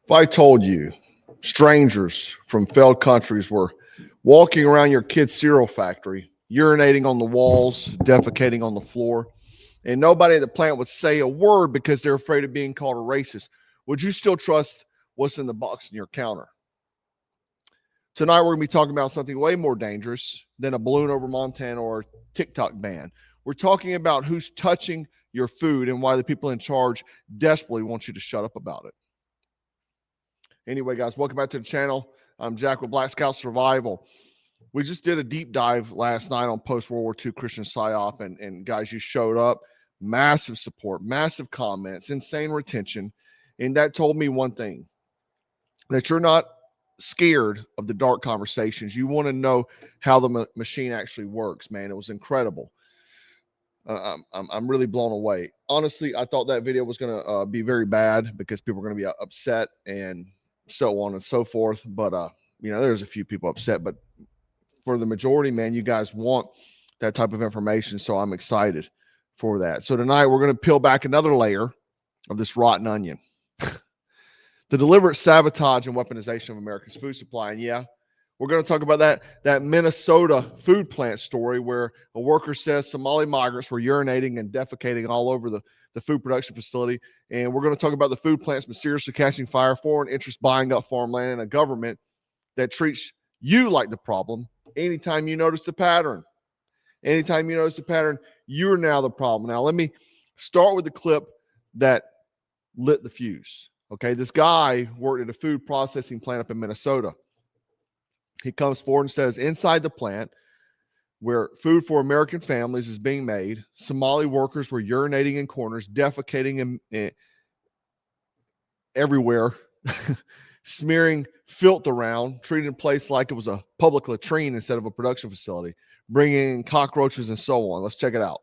If I told you strangers from failed countries were walking around your kid's cereal factory, urinating on the walls, defecating on the floor, and nobody at the plant would say a word because they're afraid of being called a racist, would you still trust what's in the box in your counter? Tonight, we're going to be talking about something way more dangerous than a balloon over Montana or a TikTok ban. We're talking about who's touching your food and why the people in charge desperately want you to shut up about it. Anyway, guys, welcome back to the channel. I'm Jack with Black Scout Survival. We just did a deep dive last night on post-World War II Christian PSYOP, and guys, you showed up. Massive support, massive comments, insane retention. And that told me one thing, that you're not scared of the dark conversations. You want to know how the machine actually works, man. It was incredible. I'm really blown away. Honestly, I thought that video was going to be very bad because people are going to be upset and so on and so forth. But, you know, there's a few people upset. But for the majority, man, you guys want that type of information. So I'm excited for that. So tonight we're going to peel back another layer of this rotten onion. The deliberate sabotage and weaponization of America's food supply. And yeah, we're going to talk about that Minnesota food plant story where a worker says Somali migrants were urinating and defecating all over the food production facility. And we're going to talk about the food plants mysteriously catching fire, foreign interests buying up farmland, and a government that treats you like the problem anytime you notice the pattern. Anytime you notice the pattern, you're now the problem. Now, let me start with the clip that lit the fuse. Okay, this guy worked at a food processing plant up in Minnesota. He comes forward and says, inside the plant where food for American families is being made, Somali workers were urinating in corners, defecating everywhere, smearing filth around, treating the place like it was a public latrine instead of a production facility, bringing in cockroaches and so on. Let's check it out.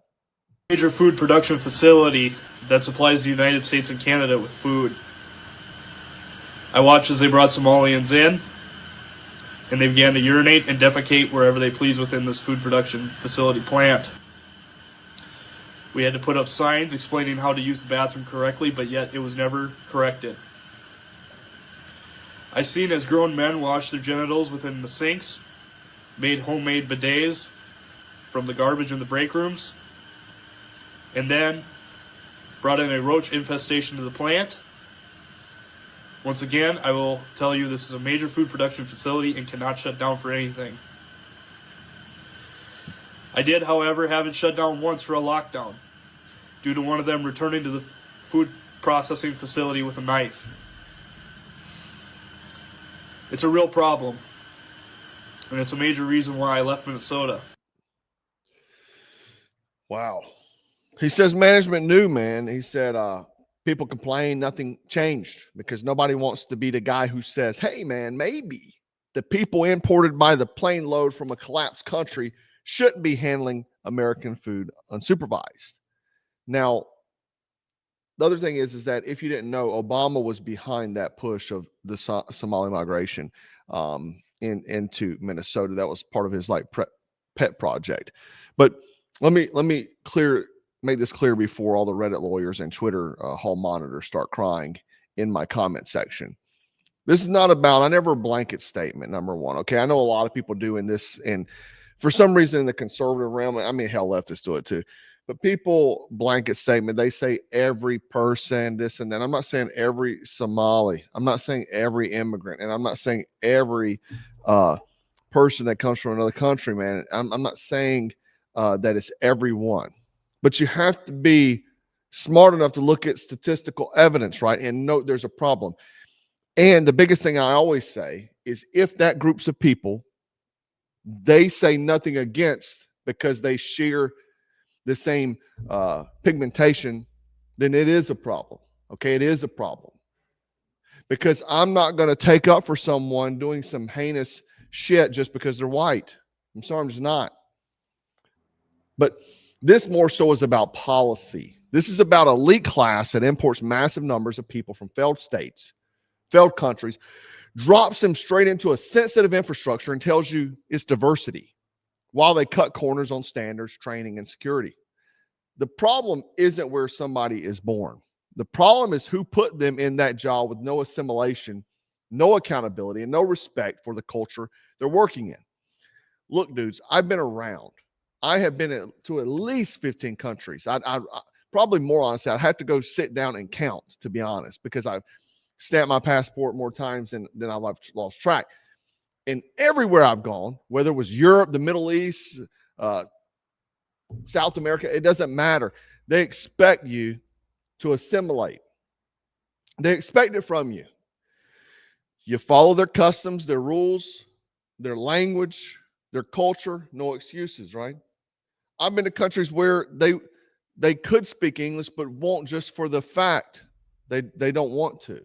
Major food production facility that supplies the United States and Canada with food. I watched as they brought Somalians in, and they began to urinate and defecate wherever they please within this food production facility plant. We had to put up signs explaining how to use the bathroom correctly, but yet it was never corrected. I seen as grown men wash their genitals within the sinks, made homemade bidets from the garbage in the break rooms, and then brought in a roach infestation to the plant. Once again, I will tell you this is a major food production facility and cannot shut down for anything. I did, however, have it shut down once for a lockdown due to one of them returning to the food processing facility with a knife. It's a real problem, and it's a major reason why I left Minnesota. Wow. He says management knew, man. He said, people complain, nothing changed because nobody wants to be the guy who says, hey, man, maybe the people imported by the plane load from a collapsed country shouldn't be handling American food unsupervised. Now, the other thing is that if you didn't know, Obama was behind that push of the Somali migration into Minnesota. That was part of his pet project. But let me make this clear before all the Reddit lawyers and Twitter hall monitors start crying in my comment section. This is not about, I never blanket statement, number one. Okay, I know a lot of people doing this, and for some reason in the conservative realm, I mean, hell, leftists do it too. But people blanket statement, they say every person, this and that. I'm not saying every Somali. I'm not saying every immigrant, and I'm not saying every person that comes from another country, man. I'm not saying that it's everyone. But you have to be smart enough to look at statistical evidence, right? And note there's a problem. And the biggest thing I always say is if that groups of people, they say nothing against because they share the same pigmentation, then it is a problem. Okay, it is a problem. Because I'm not going to take up for someone doing some heinous shit just because they're white. I'm sorry, I'm just not. But this more so is about policy. This is about an elite class that imports massive numbers of people from failed states, failed countries, drops them straight into a sensitive infrastructure and tells you it's diversity while they cut corners on standards, training, and security. The problem isn't where somebody is born. The problem is who put them in that job with no assimilation, no accountability, and no respect for the culture they're working in. Look, dudes, I've been around. I have been to at least 15 countries. I probably more, honestly. I'd have to go sit down and count, to be honest, because I've stamped my passport more times than I've lost track. And everywhere I've gone, whether it was Europe, the Middle East, South America, it doesn't matter. They expect you to assimilate. They expect it from you. You follow their customs, their rules, their language, their culture, no excuses, right? I've been to countries where they could speak English, but won't, just for the fact they don't want to,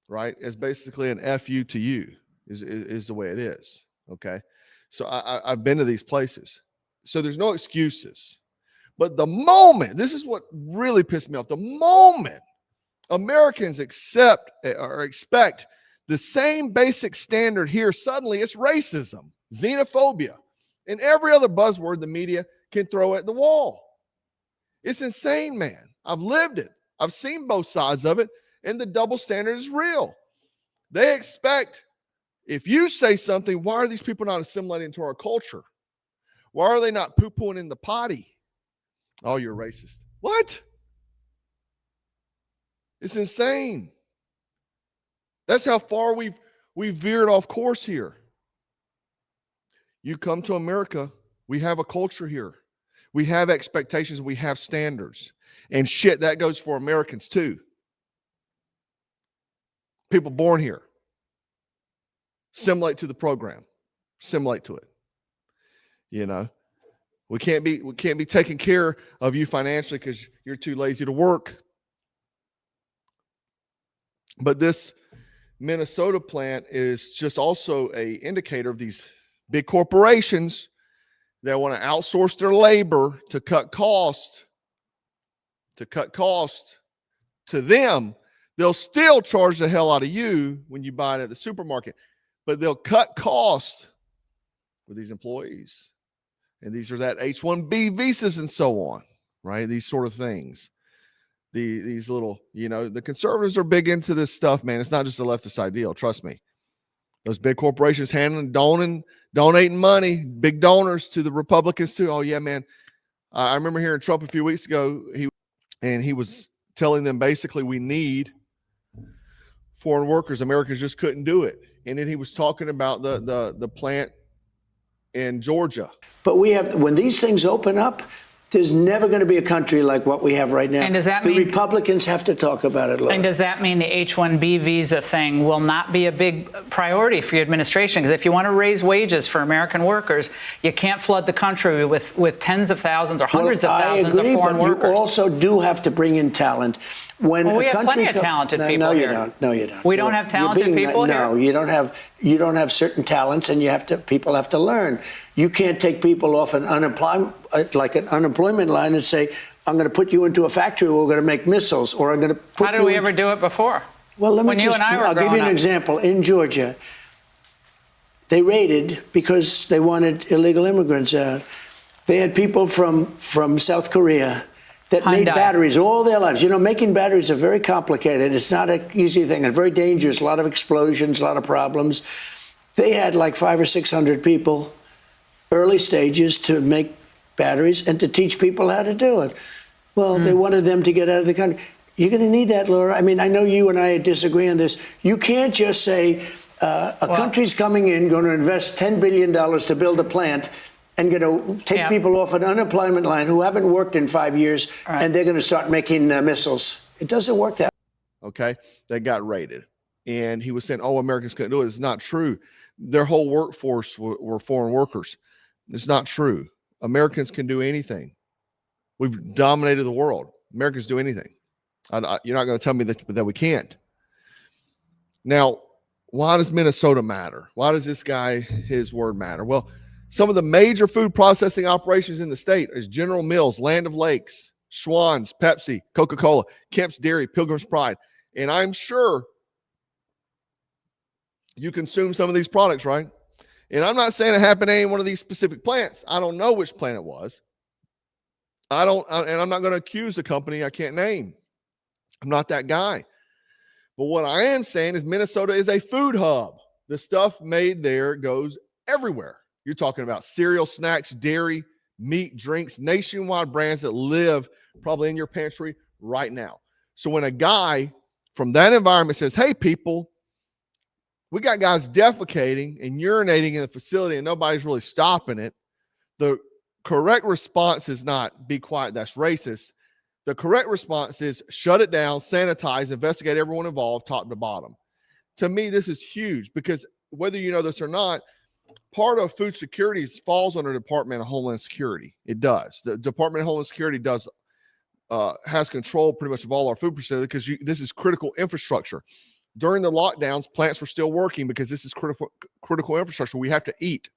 right? It's basically an F you to you is the way it is, okay? So I've been to these places. So there's no excuses. But the moment, this is what really pissed me off, the moment Americans accept or expect the same basic standard here, suddenly it's racism, xenophobia, and every other buzzword the media can throw at the wall. It's insane, man. I've lived it. I've seen both sides of it, and the double standard is real. They expect, if you say something, why are these people not assimilating into our culture? Why are they not poo-pooing in the potty? Oh, you're racist. What? It's insane. That's how far we've veered off course here. You come to America, we have a culture here. We have expectations, we have standards. And shit, that goes for Americans too. People born here. Assimilate to the program. Assimilate to it. You know, we can't be taking care of you financially because you're too lazy to work. But this Minnesota plant is just also an indicator of these big corporations that want to outsource their labor to cut cost. To them, they'll still charge the hell out of you when you buy it at the supermarket, but they'll cut cost for these employees. And these are that H-1B visas and so on, right? These sort of things. These little, you know, the conservatives are big into this stuff, man. It's not just a leftist ideal. Trust me. Those big corporations donating money, big donors to the Republicans too. Oh yeah, man. I remember hearing Trump a few weeks ago. He was telling them basically we need foreign workers. Americans just couldn't do it. And then he was talking about the plant in Georgia. But we have, when these things open up, there's never going to be a country like what we have right now. And does that mean the Republicans have to talk about it, Laura? And does that mean the H-1B visa thing will not be a big priority for your administration? Because if you want to raise wages for American workers, you can't flood the country with tens of thousands or hundreds of thousands of foreign workers. You also do have to bring in talent. When we have plenty of talented people here. No, you don't. We don't have talented people here? No, you don't have certain talents, and people have to learn. You can't take people off an unemployment line and say, I'm going to put you into a factory where we're going to make missiles, or I'm going to put How did we ever do it before? Well, I'll give you an example. In Georgia, they raided because they wanted illegal immigrants out. They had people from South Korea that made batteries all their lives. You know, making batteries are very complicated. It's not an easy thing and very dangerous. A lot of explosions, a lot of problems. They had like 500 or 600 people, early stages, to make batteries and to teach people how to do it. Well, they wanted them to get out of the country. You're going to need that, Laura. I mean, I know you and I disagree on this. You can't just say a country's coming in, going to invest $10 billion to build a plant, and going to take people off an unemployment line who haven't worked in 5 years, and they're going to start making missiles. It doesn't work that way. Okay, they got raided. And he was saying, oh, Americans couldn't do it. It's not true. Their whole workforce were foreign workers. It's not true. Americans can do anything. We've dominated the world. Americans do anything. You're not going to tell me that we can't. Now, why does Minnesota matter? Why does this guy, his word, matter? Well, some of the major food processing operations in the state is General Mills, Land of Lakes, Schwann's, Pepsi, Coca-Cola, Kemp's Dairy, Pilgrim's Pride. And I'm sure you consume some of these products, right? And I'm not saying it happened at any one of these specific plants. I don't know which plant it was. And I'm not going to accuse a company I can't name. I'm not that guy. But what I am saying is Minnesota is a food hub. The stuff made there goes everywhere. You're talking about cereal, snacks, dairy, meat, drinks, nationwide brands that live probably in your pantry right now. So when a guy from that environment says, hey, people, we got guys defecating and urinating in the facility and nobody's really stopping it, the correct response is not be quiet, that's racist. The correct response is shut it down, sanitize, investigate everyone involved, top to bottom. To me, this is huge because whether you know this or not, part of food security falls under the Department of Homeland Security. It does. The Department of Homeland Security has control pretty much of all our food facilities because this is critical infrastructure. During the lockdowns, plants were still working because this is critical infrastructure. We have to eat.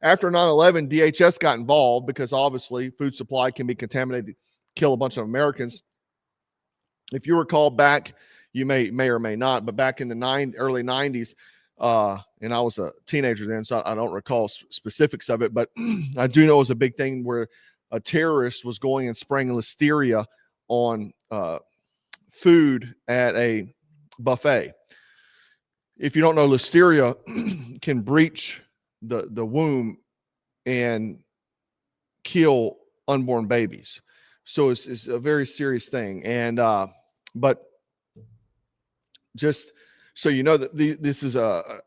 After 9/11, DHS got involved because obviously food supply can be contaminated, kill a bunch of Americans. If you recall back, you may or may not, but back in the early 90s, and I was a teenager then, so I don't recall specifics of it, but I do know it was a big thing where a terrorist was going and spraying listeria on food at a buffet. If you don't know, listeria can breach the womb and kill unborn babies. So it's a very serious thing. And but just so you know that this is a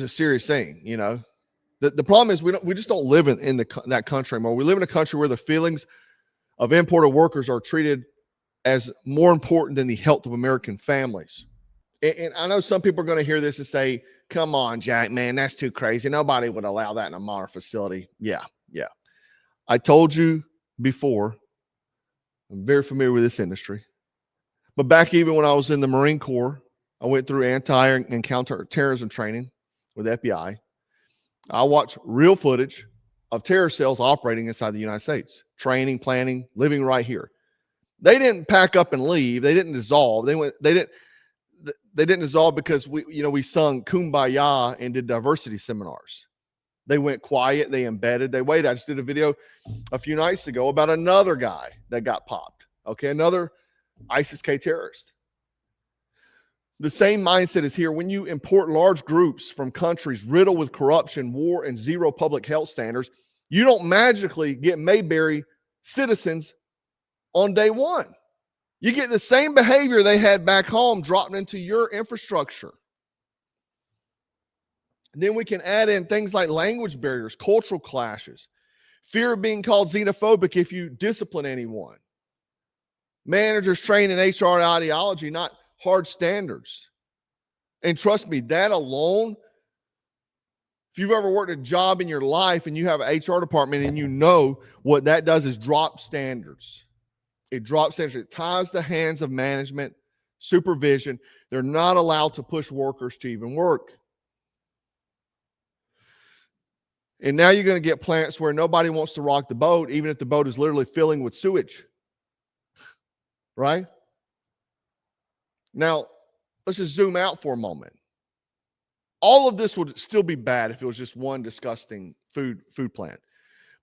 serious thing. You know, the problem is we just don't live in that country anymore. We live in a country where the feelings of imported workers are treated as more important than the health of American families. And I know some people are going to hear this and say, come on, Jack, man, that's too crazy. Nobody would allow that in a modern facility. Yeah. I told you before, I'm very familiar with this industry. But back even when I was in the Marine Corps, I went through anti and counterterrorism training with FBI. I watched real footage of terror cells operating inside the United States, training, planning, living right here. They didn't pack up and leave. They didn't dissolve. They didn't dissolve because we sung Kumbaya and did diversity seminars. They went quiet. They embedded. They waited. I just did a video a few nights ago about another guy that got popped. Okay, another ISIS-K terrorist. The same mindset is here. When you import large groups from countries riddled with corruption, war, and zero public health standards, you don't magically get Mayberry citizens on day one. You get the same behavior they had back home dropped into your infrastructure. Then we can add in things like language barriers, cultural clashes, fear of being called xenophobic if you discipline anyone. Managers trained in HR ideology, not hard standards. And trust me, that alone, if you've ever worked a job in your life and you have an HR department and you know what that does is drop standards. It drops standards. It ties the hands of management, supervision. They're not allowed to push workers to even work. And now you're going to get plants where nobody wants to rock the boat, even if the boat is literally filling with sewage. Right? Now, let's just zoom out for a moment. All of this would still be bad if it was just one disgusting food plant.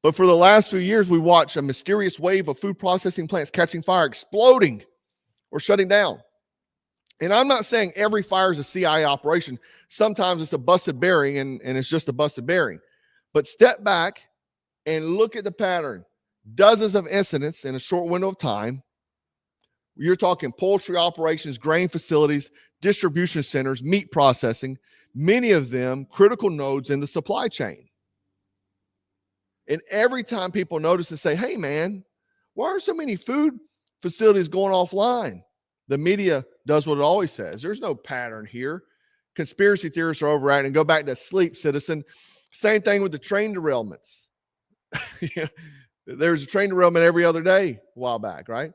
But for the last few years, we watched a mysterious wave of food processing plants catching fire, exploding, or shutting down. And I'm not saying every fire is a CIA operation. Sometimes it's a busted bearing, and it's just a busted bearing. But step back and look at the pattern. Dozens of incidents in a short window of time. You're talking poultry operations, grain facilities, distribution centers, meat processing, many of them critical nodes in the supply chain. And every time people notice and say, hey, man, why are so many food facilities going offline? The media does what it always says. There's no pattern here. Conspiracy theorists are overacting. Go back to sleep, citizen. Same thing with the train derailments. There's a train derailment every other day a while back, right?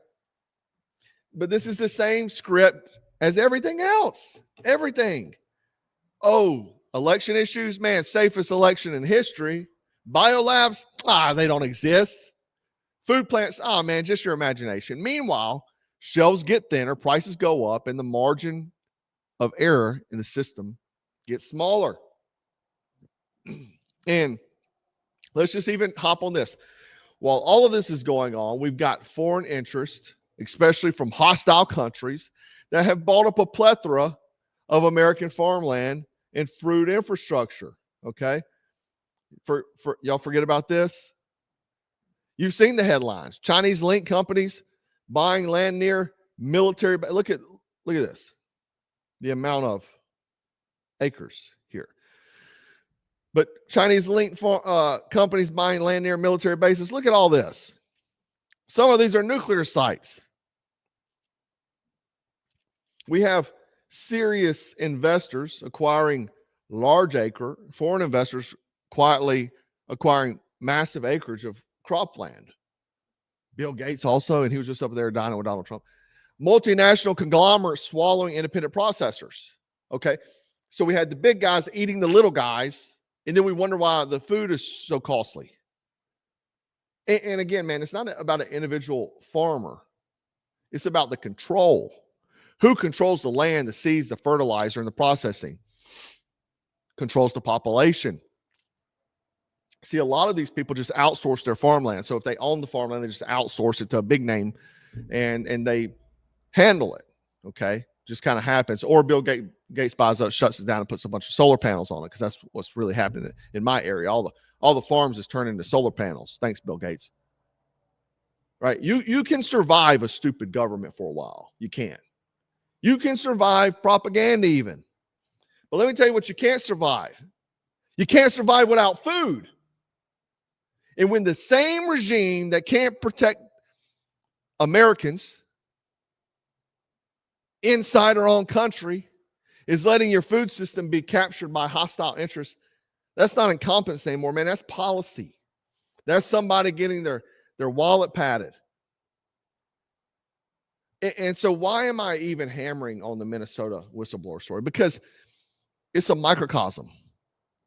But this is the same script as everything else. Everything. Oh, election issues, man, safest election in history. Biolabs, they don't exist. Food plants, man, just your imagination. Meanwhile, shelves get thinner, prices go up, and the margin of error in the system gets smaller. And let's just even hop on this. while all of this is going on, we've got foreign interests, especially from hostile countries, that have bought up a plethora of American farmland and fruit infrastructure. Okay. For y'all forget about this. You've seen the headlines. Chinese link companies buying land near military. Look at this. The amount of acres here. But Chinese link companies buying land near military bases. Look at all this. Some of these are nuclear sites. We have serious investors acquiring large acre, foreign investors quietly acquiring massive acreage of cropland. Bill Gates also, and he was just up there dining with Donald Trump. Multinational conglomerates swallowing independent processors. Okay. So we had the big guys eating the little guys, and then we wonder why the food is so costly. And again, man, it's not about an individual farmer. It's about the control. Who controls the land, the seeds, the fertilizer, and the processing? Controls the population. See, a lot of these people just outsource their farmland. So if they own the farmland, they just outsource it to a big name and they handle it. Okay. Just kind of happens. Or Bill Gates buys up, shuts it down, and puts a bunch of solar panels on it, because that's what's really happening in my area. All the farms is turning into solar panels. Thanks, Bill Gates. Right? You can survive a stupid government for a while. You can. You can survive propaganda even. But let me tell you what you can't survive. You can't survive without food. And when the same regime that can't protect Americans inside our own country is letting your food system be captured by hostile interests, that's not incompetence anymore, man. That's policy. That's somebody getting their wallet padded. And so why am I even hammering on the Minnesota whistleblower story? Because it's a microcosm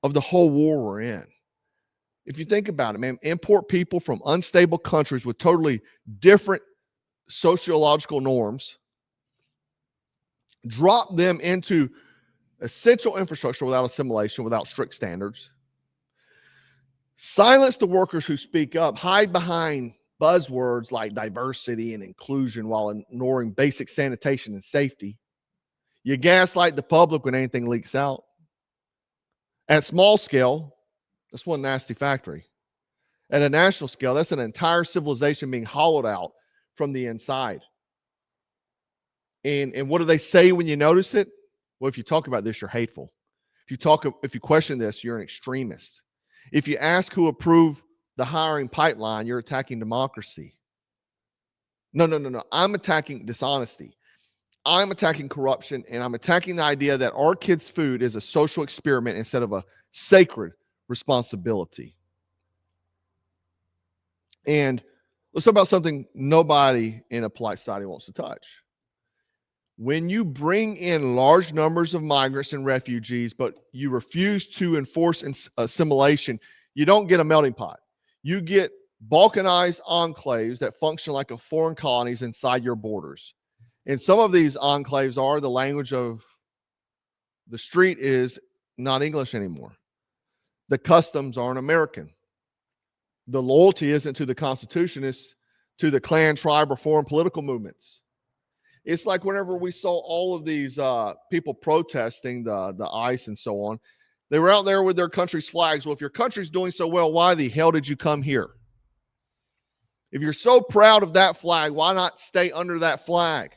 of the whole war we're in. If you think about it, man, import people from unstable countries with totally different sociological norms, drop them into essential infrastructure without assimilation, without strict standards, silence the workers who speak up, hide behind buzzwords like diversity and inclusion while ignoring basic sanitation and safety. You gaslight the public when anything leaks out. At small scale, that's one nasty factory. At a national scale, that's an entire civilization being hollowed out from the inside. And what do they say when you notice it? Well, if you talk about this, you're hateful. If you question this, you're an extremist. If you ask who approved the hiring pipeline, you're attacking democracy. No. I'm attacking dishonesty. I'm attacking corruption, and I'm attacking the idea that our kids' food is a social experiment instead of a sacred responsibility. And let's talk about something nobody in a polite society wants to touch. When you bring in large numbers of migrants and refugees, but you refuse to enforce assimilation, you don't get a melting pot. You get balkanized enclaves that function like a foreign colonies inside your borders. And some of these enclaves are the language of the street is not English anymore. The customs aren't American. The loyalty isn't to the Constitution, it's to the clan, tribe, or foreign political movements. It's like whenever we saw all of these people protesting the ICE and so on, they were out there with their country's flags. Well, if your country's doing so well, why the hell did you come here? If you're so proud of that flag, why not stay under that flag?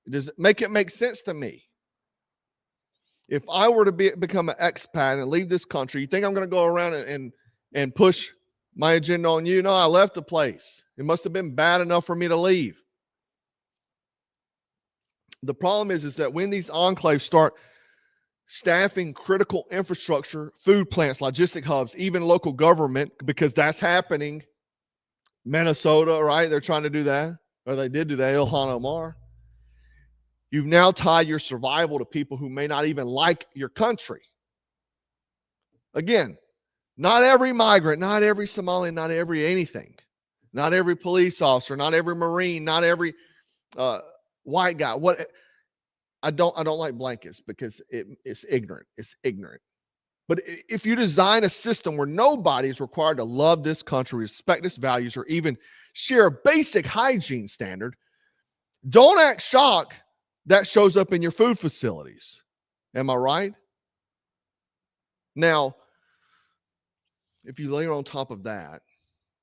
Does it make sense to me? If I were to become an expat and leave this country, you think I'm going to go around and push my agenda on you? No, I left the place. It must have been bad enough for me to leave. The problem is that when these enclaves start staffing critical infrastructure, food plants, logistic hubs, even local government, because that's happening. Minnesota, right? They're trying to do that, or they did do that, Ilhan Omar. You've now tied your survival to people who may not even like your country. Again, not every migrant, not every Somali, not every anything, not every police officer, not every Marine, not every white guy. What I don't like blankets because it's ignorant. It's ignorant. But if you design a system where nobody is required to love this country, respect its values, or even share a basic hygiene standard, don't act shocked that shows up in your food facilities. Am I right? Now, if you layer on top of that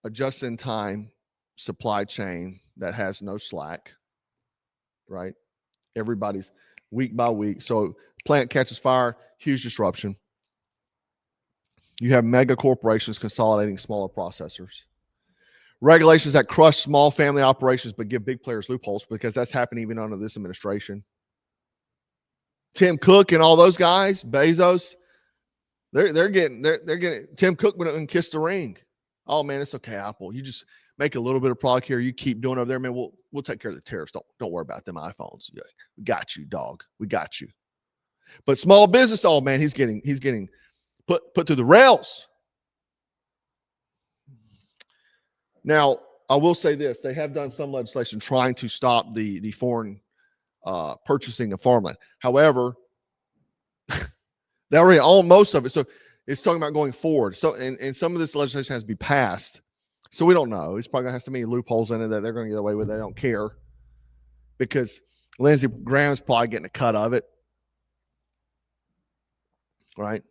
a just-in-time supply chain that has no slack, right? Everybody's week by week. So plant catches fire, huge disruption. You have mega corporations consolidating smaller processors. Regulations that crush small family operations but give big players loopholes, because that's happening even under this administration. Tim Cook and all those guys, Bezos, they're getting Tim Cook went up and kissed the ring. Oh man, it's okay, Apple. You just make a little bit of product here. You keep doing over there, man. We'll take care of the tariffs. Don't worry about them iPhones. Yeah, we got you, dog. We got you. But small business, oh man, he's getting put through the rails. Now, I will say this: they have done some legislation trying to stop the foreign purchasing of farmland. However, they already own most of it, so it's talking about going forward. So, and some of this legislation has to be passed. So we don't know. It's probably gonna have so many loopholes in it that they're going to get away with. They don't care, because Lindsey Graham's probably getting a cut of it, right?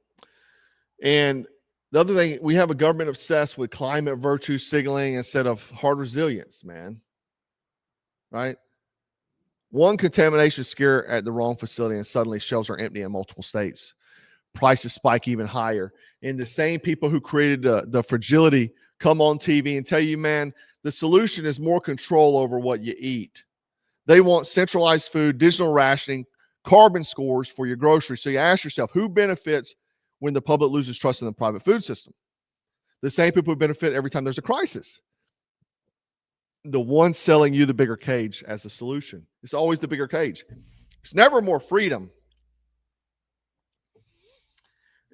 And the other thing, we have a government obsessed with climate virtue signaling instead of hard resilience, man. Right? One contamination scare at the wrong facility and suddenly shelves are empty in multiple states. Prices spike even higher. And the same people who created the fragility come on TV and tell you, man, the solution is more control over what you eat. They want centralized food, digital rationing, carbon scores for your groceries. So you ask yourself, who benefits when the public loses trust in the private food system? The same people who benefit every time there's a crisis. The one selling you the bigger cage as a solution. It's always the bigger cage. It's never more freedom.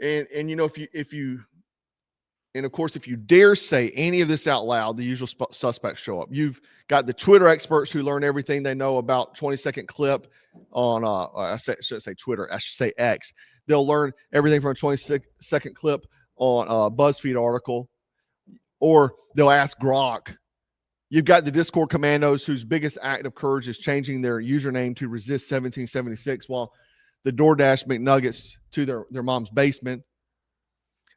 And you know, if you and of course, if you dare say any of this out loud, the usual suspects show up. You've got the Twitter experts who learn everything they know about 20-second clip on I shouldn't say Twitter, I should say X. They'll learn everything from a 20-second clip on a BuzzFeed article, or they'll ask Grok. You've got the Discord commandos whose biggest act of courage is changing their username to resist 1776, while the DoorDash McNuggets to their mom's basement.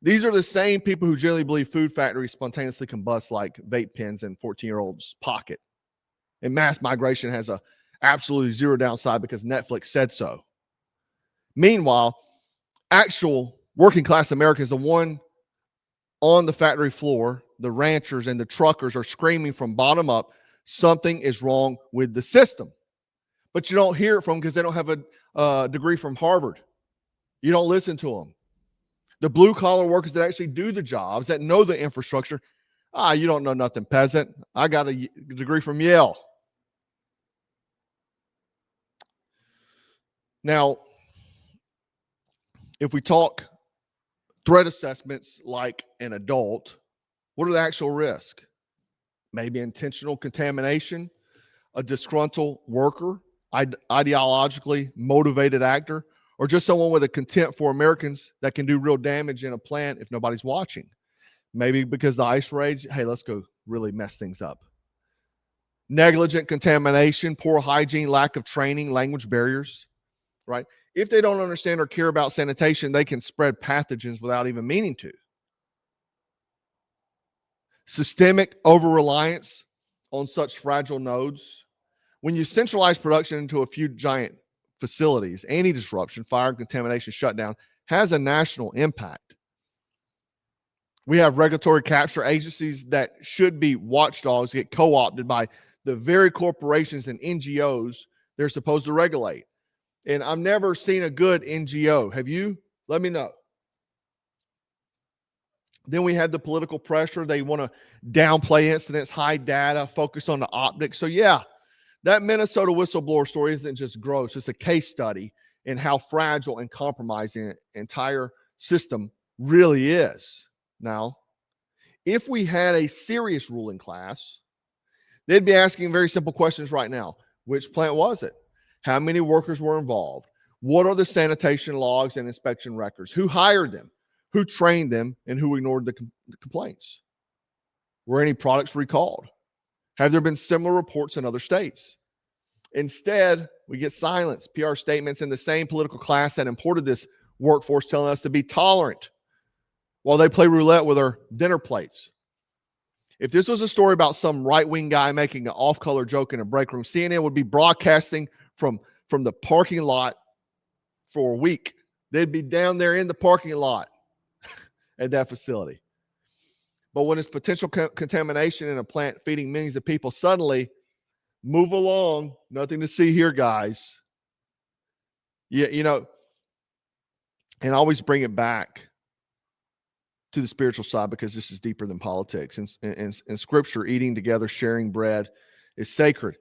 These are the same people who generally believe food factories spontaneously combust like vape pens in 14-year-olds' pocket. And mass migration has a absolutely zero downside because Netflix said so. Meanwhile, actual working class Americans, the one on the factory floor, the ranchers and the truckers, are screaming from bottom up, something is wrong with the system. But you don't hear it from them because they don't have a degree from Harvard. You don't listen to them. The blue collar workers that actually do the jobs, that know the infrastructure, you don't know nothing, peasant. I got a degree from Yale. Now, if we talk threat assessments like an adult, what are the actual risks? Maybe intentional contamination, a disgruntled worker, ideologically motivated actor, or just someone with a contempt for Americans that can do real damage in a plant if nobody's watching. Maybe because the ice raids, hey, let's go really mess things up. Negligent contamination, poor hygiene, lack of training, language barriers, right? If they don't understand or care about sanitation, they can spread pathogens without even meaning to. Systemic over-reliance on such fragile nodes. When you centralize production into a few giant facilities, any disruption, fire, contamination, shutdown has a national impact. We have regulatory capture agencies that should be watchdogs get co-opted by the very corporations and NGOs they're supposed to regulate. And I've never seen a good NGO. Have you? Let me know. Then we had the political pressure. They want to downplay incidents, hide data, focus on the optics. So yeah, that Minnesota whistleblower story isn't just gross. It's a case study in how fragile and compromising the entire system really is. Now, if we had a serious ruling class, they'd be asking very simple questions right now. Which plant was it? How many workers were involved? What are the sanitation logs and inspection records? Who hired them? Who trained them and who ignored the complaints? Were any products recalled? Have there been similar reports in other states? Instead, we get silence, PR statements, and the same political class that imported this workforce telling us to be tolerant while they play roulette with our dinner plates. If this was a story about some right-wing guy making an off-color joke in a break room, CNN would be broadcasting from the parking lot for a week. They'd be down there in the parking lot at that facility. But when it's potential contamination in a plant feeding millions of people, suddenly move along, nothing to see here, guys. Yeah, and I always bring it back to the spiritual side because this is deeper than politics. In Scripture, eating together, sharing bread is sacred.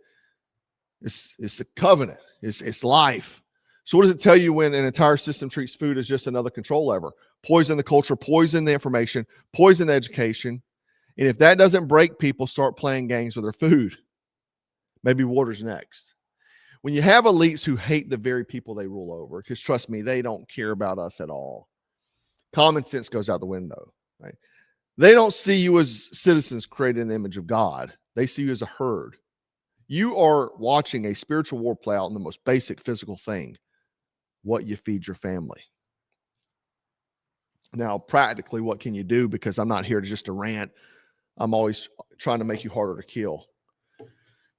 It's a covenant. It's life. So what does it tell you when an entire system treats food as just another control lever? Poison the culture, poison the information, poison the education. And if that doesn't break people, start playing games with their food. Maybe water's next. When you have elites who hate the very people they rule over, because trust me, they don't care about us at all. Common sense goes out the window, right? They don't see you as citizens created in the image of God. They see you as a herd. You are watching a spiritual war play out in the most basic physical thing, what you feed your family. Now, practically, what can you do? Because I'm not here just to rant. I'm always trying to make you harder to kill.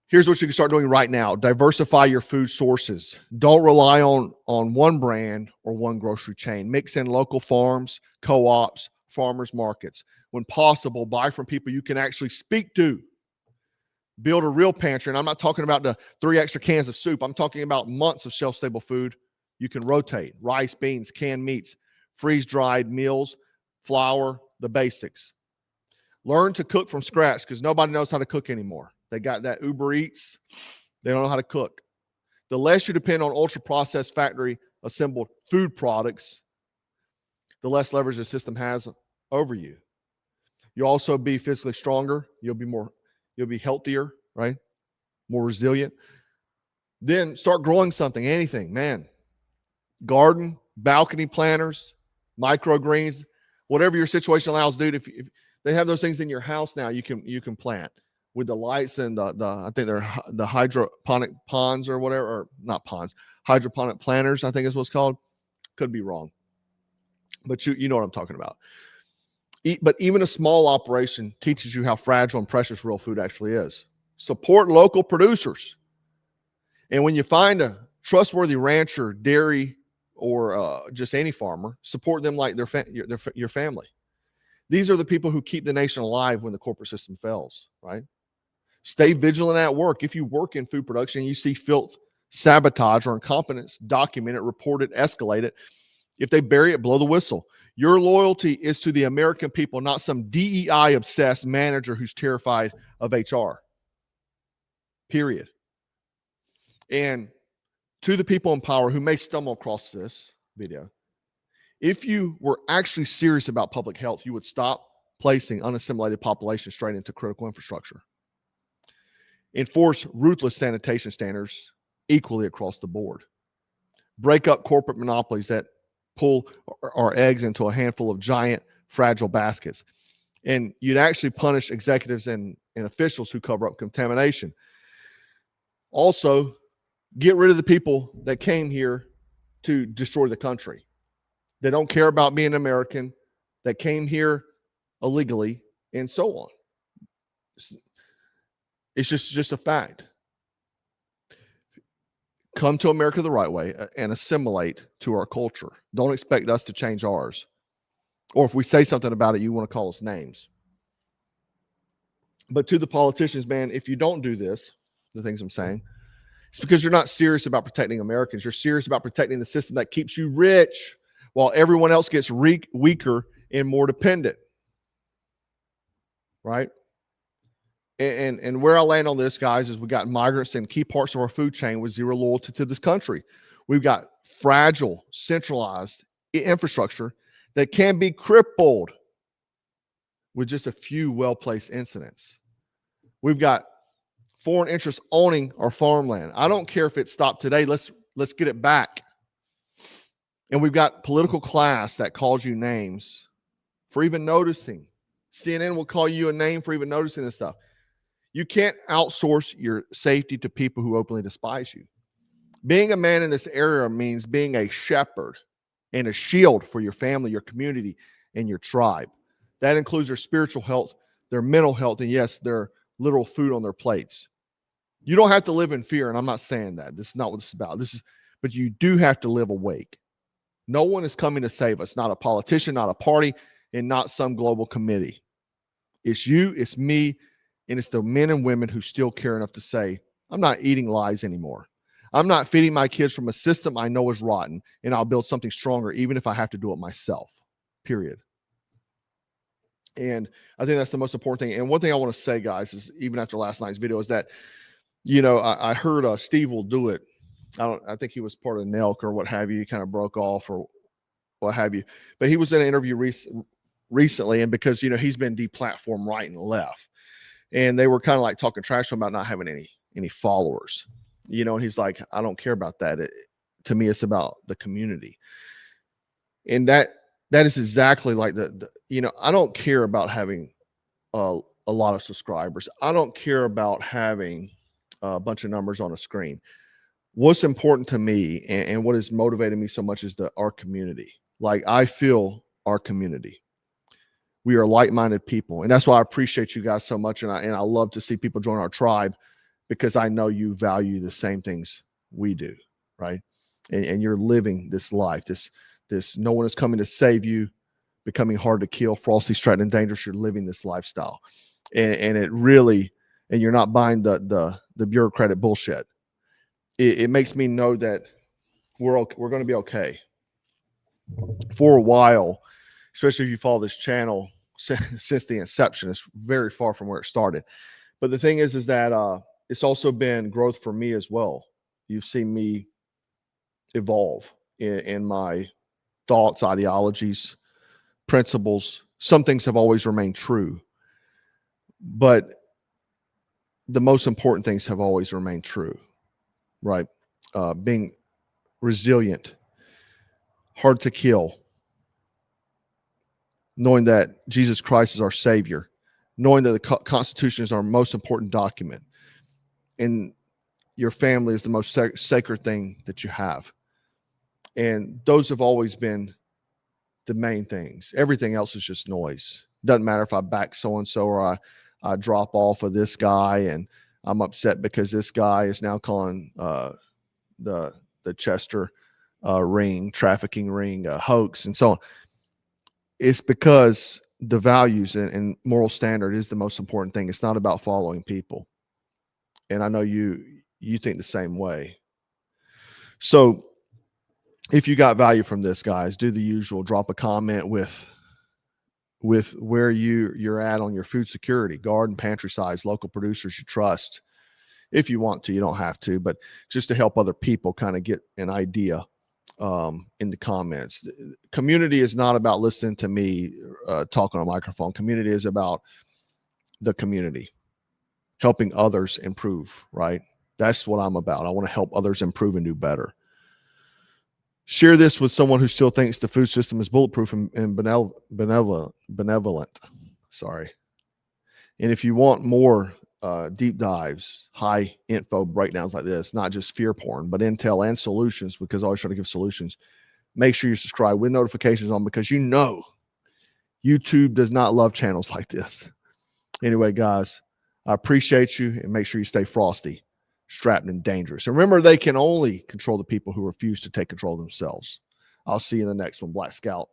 Here's what you can start doing right now. Diversify your food sources. Don't rely on one brand or one grocery chain. Mix in local farms, co-ops, farmers markets. When possible, buy from people you can actually speak to. Build a real pantry. And I'm not talking about the 3 extra cans of soup. I'm talking about months of shelf-stable food. You can rotate. Rice, beans, canned meats, freeze-dried meals, flour, the basics. Learn to cook from scratch because nobody knows how to cook anymore. They got that Uber Eats. They don't know how to cook. The less you depend on ultra-processed factory assembled food products, the less leverage the system has over you. You'll also be physically stronger. You'll be healthier, right? More resilient. Then start growing something, anything, man. Garden, balcony planters, microgreens, whatever your situation allows, dude. If they have those things in your house now, you can plant with the lights and the I think they're the hydroponic ponds or whatever, or not ponds, hydroponic planters, I think is what's called. Could be wrong, but you know what I'm talking about. But even a small operation teaches you how fragile and precious real food actually is. Support local producers, and when you find a trustworthy rancher, dairy, or just any farmer, support them like your family. These are the people who keep the nation alive when the corporate system fails, right? Stay vigilant at work. If you work in food production and you see filth, sabotage, or incompetence, document it, report it, escalate it. If they bury it, blow the whistle. Your loyalty is to the American people, not some DEI-obsessed manager who's terrified of HR. Period. And to the people in power who may stumble across this video, if you were actually serious about public health, you would stop placing unassimilated populations straight into critical infrastructure. Enforce ruthless sanitation standards equally across the board. Break up corporate monopolies that pull our eggs into a handful of giant, fragile baskets. And you'd actually punish executives and officials who cover up contamination. Also, get rid of the people that came here to destroy the country. They don't care about being American, that came here illegally, and so on. It's just a fact. Come to America the right way and assimilate to our culture. Don't expect us to change ours. Or if we say something about it, you want to call us names. But to the politicians, man, if you don't do this, the things I'm saying, it's because you're not serious about protecting Americans. You're serious about protecting the system that keeps you rich while everyone else gets weaker and more dependent. Right? And where I land on this, guys, is we got migrants in key parts of our food chain with zero loyalty to this country. We've got fragile, centralized infrastructure that can be crippled with just a few well-placed incidents. We've got foreign interests owning our farmland. I don't care if it stopped today. Let's get it back. And we've got political class that calls you names for even noticing. CNN will call you a name for even noticing this stuff. You can't outsource your safety to people who openly despise you. Being a man in this era means being a shepherd and a shield for your family, your community, and your tribe. That includes their spiritual health, their mental health, and yes, their literal food on their plates. You don't have to live in fear, and I'm not saying that. This is not what this is about. But you do have to live awake. No one is coming to save us, not a politician, not a party, and not some global committee. It's you, it's me, and it's the men and women who still care enough to say, I'm not eating lies anymore. I'm not feeding my kids from a system I know is rotten, and I'll build something stronger, even if I have to do it myself, period. And I think that's the most important thing. And one thing I want to say, guys, is even after last night's video is that, I heard Steve will do it. I think he was part of NELK or what have you. He kind of broke off or what have you. But he was in an interview recently, and because, he's been deplatformed right and left. And they were kind of like talking trash to him about not having any followers. And he's like, I don't care about that. To me, it's about the community. And that is exactly like I don't care about having a lot of subscribers. I don't care about having a bunch of numbers on a screen. What's important to me and what has motivated me so much is our community. Like, I feel our community. We are like-minded people. And that's why I appreciate you guys so much. And I love to see people join our tribe, because I know you value the same things we do, right? And you're living this life. This no one is coming to save you, becoming hard to kill, falsely threatened and dangerous. You're living this lifestyle. And it really, and you're not buying the bureaucratic bullshit. It makes me know that we're going to be okay. For a while, especially if you follow this channel since the inception, it's very far from where it started. But the thing is that it's also been growth for me as well. You've seen me evolve in my thoughts, ideologies, principles. Some things have always remained true, but the most important things have always remained true, right? Being resilient, hard to kill, knowing that Jesus Christ is our Savior, knowing that the Constitution is our most important document, and your family is the most sacred thing that you have. And those have always been the main things. Everything else is just noise. Doesn't matter if I back so-and-so or I drop off of this guy and I'm upset because this guy is now calling the Chester trafficking ring hoax and so on. It's because the values and moral standard is the most important thing. It's not about following people. And I know you think the same way. So if you got value from this, guys, do the usual. Drop a comment with where you're at on your food security, garden, pantry size, local producers you trust. If you want to, you don't have to, but just to help other people kind of get an idea in the comments. Community is not about listening to me talk on a microphone. Community is about the community, helping others improve, right? That's what I'm about. I want to help others improve and do better. Share this with someone who still thinks the food system is bulletproof and benevolent. Sorry. And if you want more deep dives, high info breakdowns like this, not just fear porn, but intel and solutions, because I always try to give solutions, make sure you subscribe with notifications on, because YouTube does not love channels like this. Anyway, guys, I appreciate you, and make sure you stay frosty, strapped, and dangerous. And remember, they can only control the people who refuse to take control of themselves. I'll see you in the next one. Black Scout.